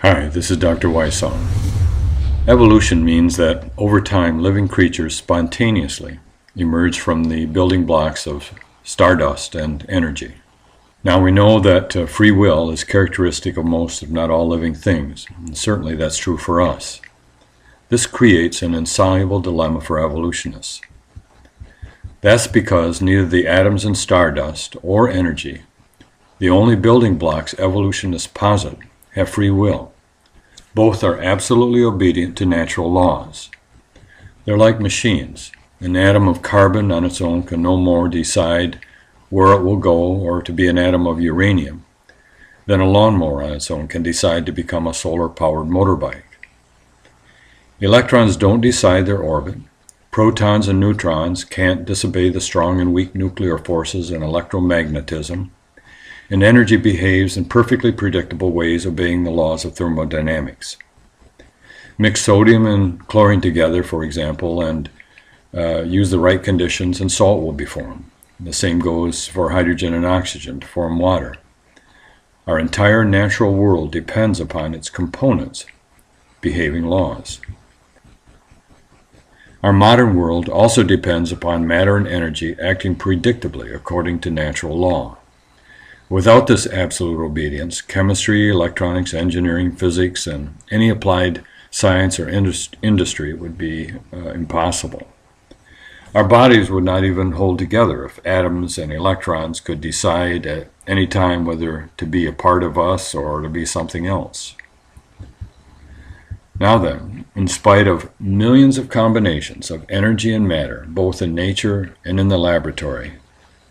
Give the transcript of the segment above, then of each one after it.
Hi, this is Dr. Wysong. Evolution means that over time living creatures spontaneously emerge from the building blocks of stardust and energy. Now we know that free will is characteristic of most, if not all, living things, and certainly that's true for us. This creates an insoluble dilemma for evolutionists. That's because neither the atoms in stardust or energy, the only building blocks evolutionists posit, have free will. Both are absolutely obedient to natural laws. They're like machines. An atom of carbon on its own can no more decide where it will go or to be an atom of uranium than a lawnmower on its own can decide to become a solar-powered motorbike. Electrons don't decide their orbit. Protons and neutrons can't disobey the strong and weak nuclear forces and electromagnetism. And energy behaves in perfectly predictable ways, obeying the laws of thermodynamics. Mix sodium and chlorine together, for example, and use the right conditions, and salt will be formed. The same goes for hydrogen and oxygen to form water. Our entire natural world depends upon its components behaving laws. Our modern world also depends upon matter and energy acting predictably according to natural law. Without this absolute obedience, chemistry, electronics, engineering, physics, and any applied science or industry would be impossible. Our bodies would not even hold together if atoms and electrons could decide at any time whether to be a part of us or to be something else. Now then, in spite of millions of combinations of energy and matter, both in nature and in the laboratory,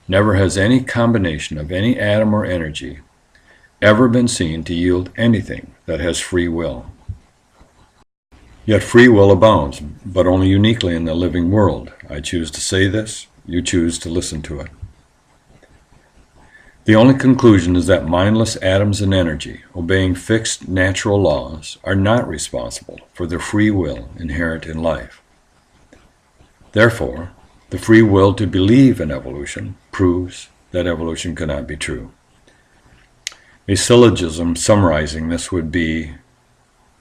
never has any combination of any atom or energy ever been seen to yield anything that has free will. Yet free will abounds, but only uniquely in the living world. I choose to say this, you choose to listen to it. The only conclusion is that mindless atoms and energy, obeying fixed natural laws, are not responsible for the free will inherent in life. Therefore, the free will to believe in evolution proves that evolution cannot be true. A syllogism summarizing this would be,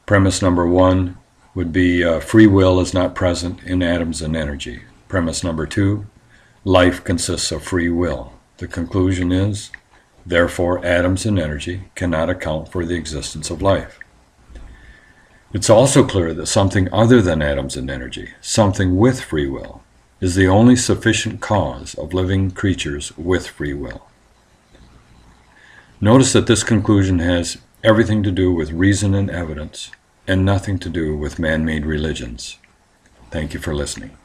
premise number one would be free will is not present in atoms and energy. Premise number two, life consists of free will. The conclusion is, therefore, atoms and energy cannot account for the existence of life. It's also clear that something other than atoms and energy, something with free will, is the only sufficient cause of living creatures with free will. Notice that this conclusion has everything to do with reason and evidence, and nothing to do with man-made religions. Thank you for listening.